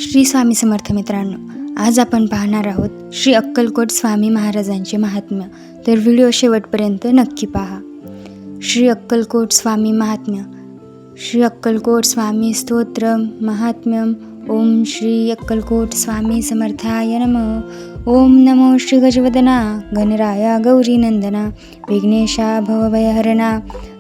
श्री स्वामी समर्थ मित्रांनो, आज आपण पाहणार आहोत श्री अक्कलकोट स्वामी महाराजांचे महात्म्य. तर व्हिडिओ शेवटपर्यंत नक्की पहा. श्री अक्कलकोट स्वामी महात्म्य. श्री अक्कलकोट स्वामी स्तोत्र महात्म्यम. ओम श्री अक्कलकोट स्वामी समर्थाय नमः. ओम नमो श्री गजवदना गणराया गौरी नंदना विघ्नेशा भवभयहरणा.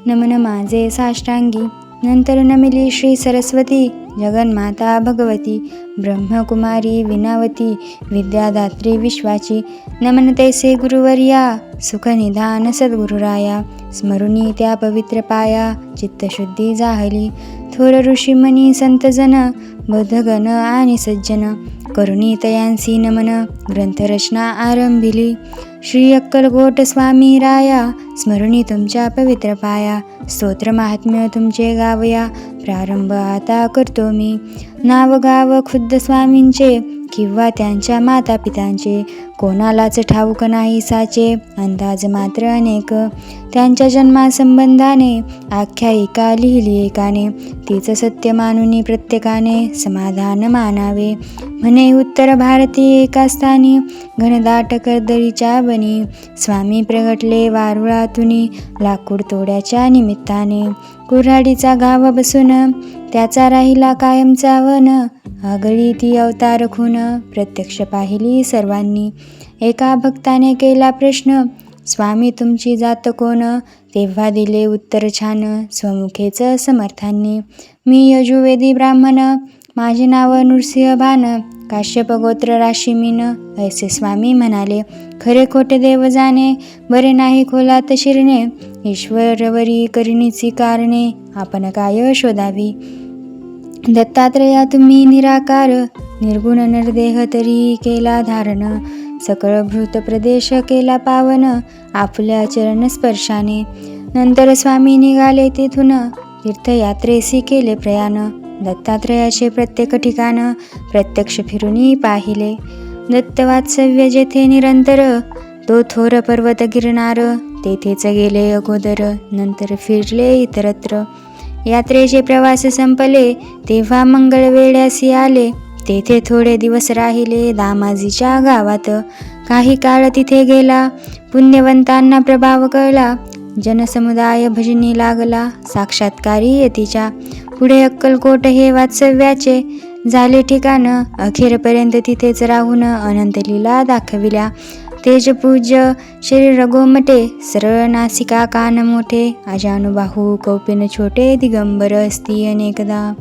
नमन माझे साष्टांगी. नंतर नमिली श्री सरस्वती जगन्माता भगवती ब्रह्मकुमारी विनावती विद्यादात्री विश्वाची. नमन तैसे गुरुवर्या सुखनिधान सद्गुरुराया. स्मरुनी त्या पवित्र पाया चित्तशुद्धी जाहली. थोर ऋषीमणी संतजन बुद्धगण आणि सज्जन करुणी तयांसी नमन ग्रंथरचना आरंभिली. श्री अक्कलकोट स्वामी राया स्मरुनी तुमच्या पवित्र पाया. स्तोत्र महात्म्य तुमचे गावया प्रारंभ आता करतो मी. नाव गाव खुद्द स्वामींचे किंवा त्यांच्या माता पितांचे कोणालाच ठाऊक नाही साचे. अंदाज मात्र अनेक त्यांच्या जन्मासंबंधाने आख्यायिका लिहिली एकाने. तीच सत्य मानुनी प्रत्येकाने समाधान मानावे. म्हणे उत्तर भारती एका स्थानी घनदाट कर्दळीच्या बनी. स्वामी प्रगटले वारुळातुनी लाकूड तोड्याच्या निमित्ताने. कुऱ्हाडीचा गाव बसून त्याचा राहिला कायमचा वन. आगळी ती अवतार खून प्रत्यक्ष पाहिली सर्वांनी. एका भक्ताने केला प्रश्न स्वामी तुमची जात कोण. तेव्हा दिले उत्तर छान स्वमुखेच समर्थांनी. मी यजुर्वेदी ब्राह्मण माझे नाव नृसिंह भान. काश्यप गोत्र राशी मीन ऐसे स्वामी म्हणाले. खरे खोटे देव जाणे बरे नाही खोलात शिरणे. ईश्वरवरी करिणीची कारणे आपण काय शोधावी. दत्तात्रेया तुम्ही निराकार निर्गुण नरदेह तरी केला धारण. सकळ भृत प्रदेश केला पावन आपल्या चरण स्पर्शाने. नंतर स्वामी निघाले तेथून तीर्थयात्रेसी केले प्रयाण. दत्तात्रेयाचे प्रत्येक ठिकाण प्रत्यक्ष फिरूनी पाहिले. दत्तवात्सव्य जेथे निरंतर तो थोर पर्वत गिरणार. तेथेच गेले अगोदर नंतर फिरले इतरत्र. यात्रेचे प्रवास संपले तेव्हा मंगळवेढ्यासी आले. तेथे थोडे दिवस राहिले दामाजीच्या गावात. काही काळ तिथे गेला पुण्यवंतांना प्रभाव कळला. जनसमुदाय भजनी लागला साक्षात्कारी यतीच्या. पुढे अक्कलकोट हे वात्सव्याचे झाले ठिकाण. अखेरपर्यंत तिथेच राहून अनंत लीला दाखविल्या. तेजपूज्य शरीर गोमटे सरळ नासिका कान मोठे. अजानुबाहू कौपिन छोटे दिगंबर असती अनेकदा.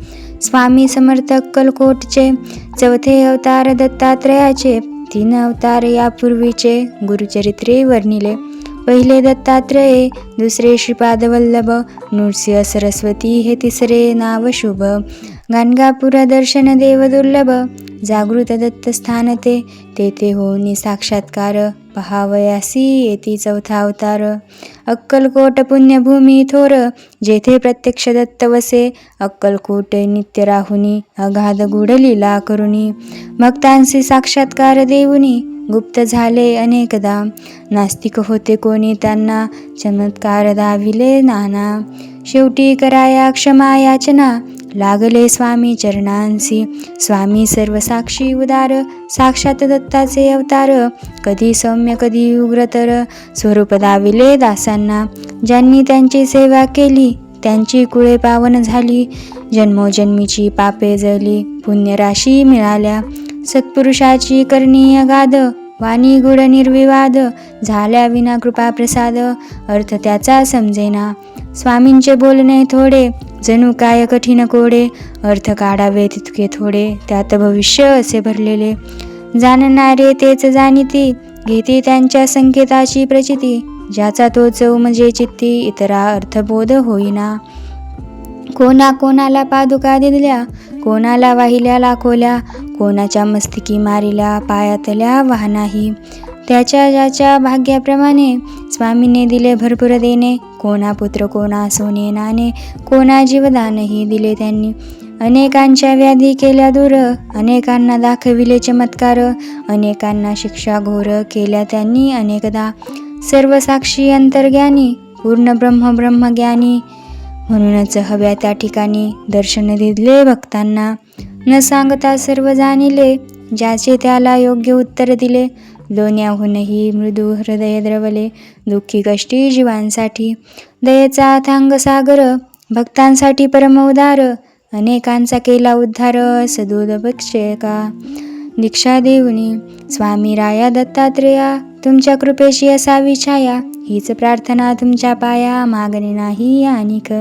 स्वामी समर्थ अक्कलकोटचे चौथे अवतार दत्तात्रेयाचे. 3 अवतार यापूर्वीचे गुरुचरित्रे वर्णिले. पहिले दत्तात्रेय दुसरे श्रीपाद वल्लभ नृसिंह सरस्वती हे तिसरे नाव शुभ. गाणगापूर दर्शन देव दुर्लभ जागृत दत्तस्थान ते. तेथे होनी साक्षात्कार पहावयासी येती चौथा अवतार. अक्कलकोट पुण्यभूमी थोर जेथे प्रत्यक्ष दत्त वसे. अक्कलकोट नित्य राहुनी अगाध गूढ लीला करुनी. भक्तांशी साक्षात्कार देऊनी गुप्त झाले अनेकदा. नास्तिक होते कोणी त्यांना चमत्कार दाविले नाना. शेवटी कराया क्षमा याचना लागले स्वामी चरणांसी. स्वामी सर्वसाक्षी उदार साक्षात दत्ताचे अवतार. कधी सौम्य कधी उग्रतर स्वरूप दाविले दासांना. ज्यांनी त्यांची सेवा केली त्यांची कुळे पावन झाली. जन्मोजन्मीची पापे जळली पुण्यराशी मिळाल्या. सत्पुरुषाची करणी अगाध वाणी गुढ निर्विवाद. झाल्या विना कृपा प्रसाद अर्थ त्याचा समजेना. स्वामींचे बोलणे थोडे जणू काय कठीण कोडे. अर्थ काढावे तितके थोडे त्यात भविष्य असे भरलेले. जाणणारे तेच जाणिती घेते त्यांच्या संकेताची प्रचिती. ज्याचा तोच उमजे चित्ती इतरा अर्थबोध होईना. कोणाला पादुका दिल्या कोणाला वाहिल्या लाखोल्या. कोणाच्या मस्तकी मारिल्या पायातल्या वाहनाही. त्याच्या ज्याच्या भाग्याप्रमाणे स्वामीने दिले भरपूर देणे. कोणा पुत्र कोणा सोने नाणे कोणा जीवदानही दिले त्यांनी. अनेकांच्या व्याधी केल्या दूर अनेकांना दाखविले चमत्कार. अनेकांना शिक्षा घोर केल्या त्यांनी अनेकदा. सर्व साक्षी अंतर्ज्ञानी पूर्ण ब्रह्मज्ञानी. म्हणूनच हव्या त्या ठिकाणी दर्शन दिले भक्तांना. न सांगता सर्व जाणिले, ज्याचे त्याला योग्य उत्तर दिले. लोण्याहूनही मृदू हृदय द्रवले, दुःखी कष्टी जीवांसाठी. दयेचा अथांग सागर, भक्तांसाठी परम उदार. अनेकांचा केला उद्धार, सदूद का दीक्षा देऊनी. स्वामी राया दत्तात्रेया, तुमच्या कृपेची असावी छाया. हीच प्रार्थना तुमच्या पाया, मागणे नाही अनिक.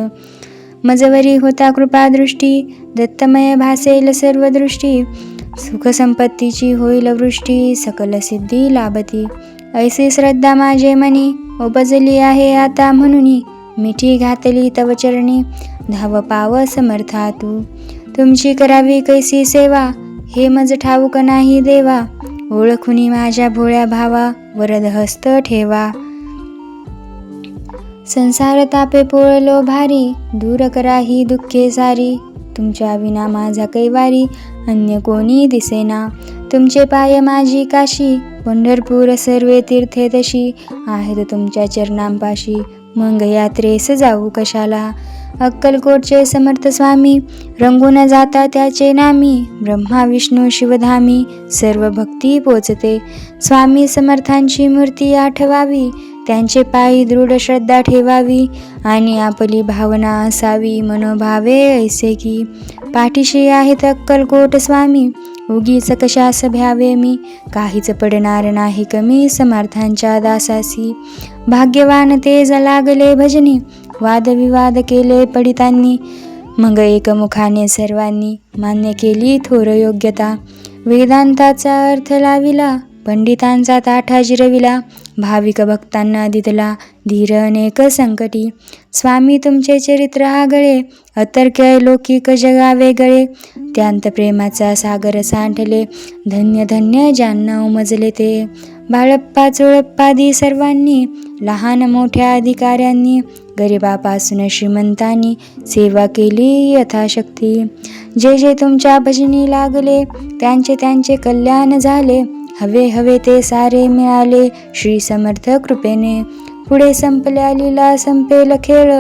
मजवरी होता कृपादृष्टी, दत्तमय भासेल सर्व दृष्टी. सुख संपत्तीची होईल वृष्टी, सकल सिद्धी लाभती. ऐसी श्रद्धा माझे मनी, उपजली आहे आता म्हणूनी. मिठी घातली तव चरणी, धाव पाव समर्था तू. तुमची करावी कैसी सेवा, हे मज ठाऊक नाही देवा. ओळखुनी माझ्या भोळ्या भावा, वरद हस्त ठेवा. संसार तापे पोळलो भारी, दूर करा ही दुःखे सारी. तुमच्या विना माझा कैवारी, अन्य कोणी दिसेना. तुमचे पाय माझी काशी, पंढरपूर सर्वे तीर्थे तशी. आहेत तुमच्या चरणांपाशी, मग यात्रेस जाऊ कशाला. अक्कलकोटचे समर्थ स्वामी, रंगून जाता त्याचे नामी. ब्रह्मा विष्णू शिवधामी, सर्व भक्ती पोचते. स्वामी समर्थांची मूर्ती आठवावी, त्यांचे पायी दृढ श्रद्धा ठेवावी. आणि आपली भावना असावी, मनोभावे ऐसे की. पाठीशी आहेत अक्कलकोट स्वामी, उगीच कशास भ्यावे मी. काहीच पडणार नाही कमी, समर्थांच्या दासासी. भाग्यवान ते लागले भजनी, वादविवाद केले पडितांनी. मग एकमुखाने सर्वांनी, मान्य केली थोर योग्यता. वेदांताचा अर्थ लाविला, पंडितांचा ताठा जिरविला. भाविक भक्तांना दिदला, धीर अनेक संकटी. स्वामी तुमचे चरित्र आगळे, अतर्क्य लौकिक जगा वेगळे. त्यांत प्रेमाचा सागर सांडले, धन्य धन्य ज्यांना उमजले ते. बाळप्पा चोळप्पादी सर्वांनी, लहान मोठ्या अधिकाऱ्यांनी. गरिबापासून श्रीमंतांनी, सेवा केली यथाशक्ती. जे जे तुमच्या भजनी लागले, त्यांचे त्यांचे कल्याण झाले. हवे हवे ते सारे मिळाले, श्री समर्थ कृपेने. पुढे संपल्या लीला संपेल खेळ,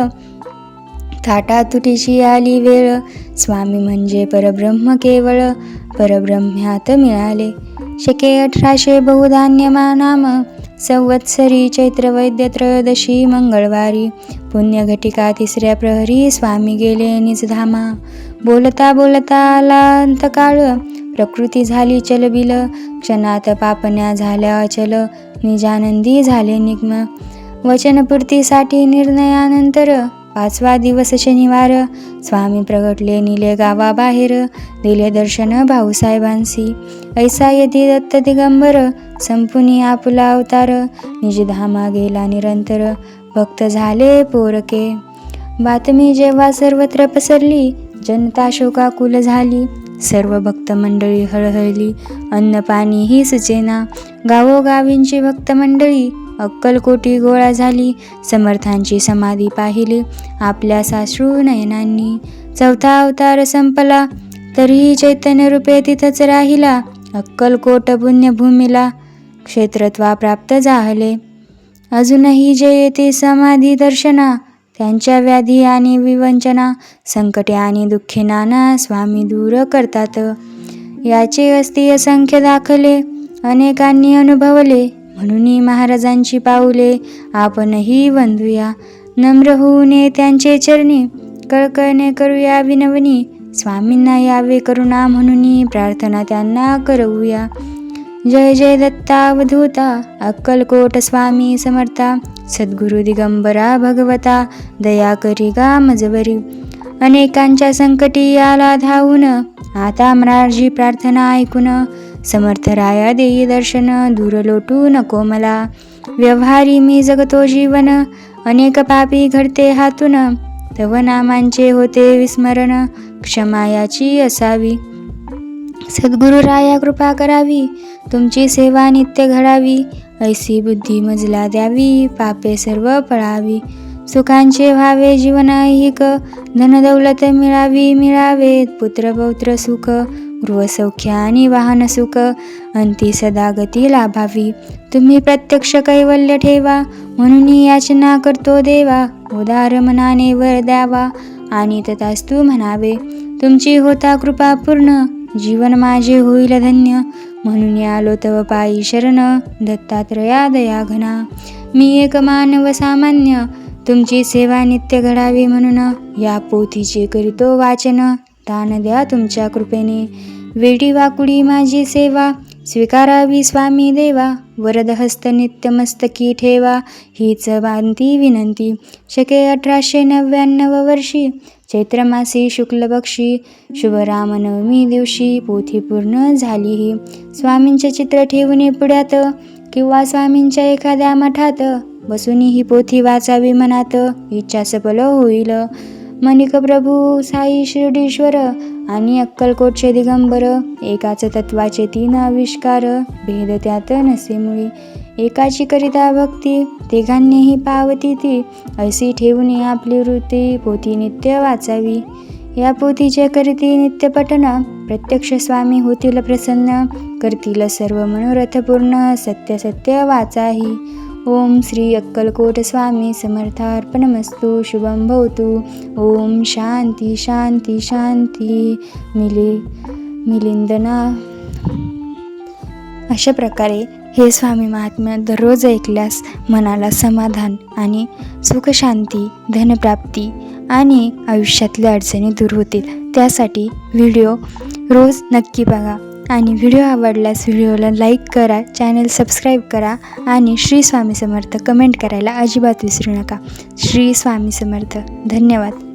थाटातुटीची आली वेळ. स्वामी म्हणजे परब्रह्म केवळ, परब्रह्म्यात मिळाले. शके 1800 बहुधान्य नाम, संवत्सरी चैत्र वैद्य त्रयोदशी मंगळवारी. पुण्यघटिका 3ऱ्या प्रहरी, स्वामी गेले निजधामा. बोलता बोलता आला अंतकाळ, प्रकृती झाली चलबिल. क्षणात पापण्या झाल्या अचल, निजानंदी झाले निग्म. वचनपूर्तीसाठी निर्णयानंतर, 5वा दिवस शनिवार. स्वामी प्रगटले निले गावाबाहेर, दिले दर्शन भाऊसाहेबांसी. ऐसा यदी दत्त दिगंबर, संपुनी आपुला अवतार. निजधामा गेला निरंतर, भक्त झाले पोरके. बातमी जेव्हा सर्वत्र पसरली, जनता शोकाकुल झाली. सर्व भक्त मंडळी हळहळली, अन्न पाणी ही सुचेना. गावोगावींची भक्त मंडळी, अक्कलकोटी गोळा झाली. समर्थांची समाधी पाहिली, आपल्या साश्रू नयनांनी. 4था अवतार संपला, तरीही चैतन्य रूपे तिथंच राहिला. अक्कलकोट पुण्यभूमीला, क्षेत्रत्वा प्राप्त झाले. अजूनही जे येते समाधी दर्शना, त्यांच्या व्याधी आणि विवंचना. संकटे आणि दुःखे नाना, स्वामी दूर करतात. याचे असती असंख्य दाखले, अनेकांनी अनुभवले. म्हणून महाराजांची पाऊले, आपणही वंदूया. नम्र होऊने त्यांचे चरणी, कळकळणे करूया विनवणी. स्वामींना यावे करुणा म्हणून, प्रार्थना त्यांना करवूया. जय जय दत्ता अवधूता, अक्कलकोट स्वामी समर्था. सद्गुरु दिगंबरा भगवता, दया करी गा मजवरी. अनेकांच्या संकटी आला धावून, आता म्रारजी प्रार्थना ऐकून. समर्थ राया देई दर्शन, दूर लोटू नको मला. व्यवहारी मी जगतो जीवन, अनेक पापी घडते हातून. तव नामांचे होते विस्मरण, क्षमा याची असावी. सद्गुरु राया कृपा करावी, तुमची सेवा नित्य घडावी. ऐसी बुद्धी मजला द्यावी, पापे सर्व पळावी. सुखांचे व्हावे जीवन ऐहिक, धनदौलत मिळावे. पुत्र पौत्र सुख, गृहसौख्य आणि वाहन सुख. अंती सदागती लाभावी. तुम्ही प्रत्यक्ष कैवल्य ठेवा, म्हणून याचना करतो देवा. उदार मनाने वर द्यावा, आणि तथास्तु म्हणावे. तुमची होता कृपा पूर्ण, जीवन माझे होईल धन्य. म्हणून आलो तव पायी शरण, दत्तात्रया दया घना. मी एक मानव सामान्य, तुमची सेवा नित्य घडावी म्हणून. या पोथीचे करीतो वाचन, दान द्या तुमच्या कृपेने. वेडी वाकुडी माझी सेवा, स्वीकारावी स्वामी देवा. वरद हस्त नित्य मस्तकी ठेवा, हीच बांती विनंती. शके 1899 वर्षी, चैत्र मासी शुक्ल पक्षी, शुभ रामनवमी दिवशी पोथी पूर्ण झाली ही. स्वामींचे चित्र ठेवून पुढ्यात, किंवा स्वामींच्या एखाद्या मठात. बसून ही पोथी वाचावी मनात, इच्छा सफल होईल. मणिक प्रभू साई शिर्डीश्वर, आणि अक्कलकोटचे दिगंबर. एकाच तत्वाचे 3 आविष्कार, भेद त्यात नसे मुळी. एकाची करिता भक्ती, तिघांनीही पावती ती. ऐसी ठेवून आपली वृत्ती, पोथी नित्य वाचावी. या पोथीचे करीती नित्य पठन, प्रत्यक्ष स्वामी होतील प्रसन्न. करतील सर्व मनोरथ पूर्ण, सत्य सत्य वाचाही. ओम श्री अक्कलकोट स्वामी समर्थार्पणमस्तु. शुभम भवतु. ओम शांती शांती शांती. मिलिंदना. अशा प्रकारे हे स्वामी महात्म्य दररोज ऐकल्यास मनाला समाधान आणि सुखशांती, धनप्राप्ती आणि आयुष्यातल्या अडचणी दूर होतील. त्यासाठी व्हिडिओ रोज नक्की बघा. आणि व्हिडिओ आवडल्यास व्हिडिओला लाईक करा, चॅनल सबस्क्राईब करा आणि श्री स्वामी समर्थ कमेंट करायला अजिबात विसरू नका. श्री स्वामी समर्थ. धन्यवाद.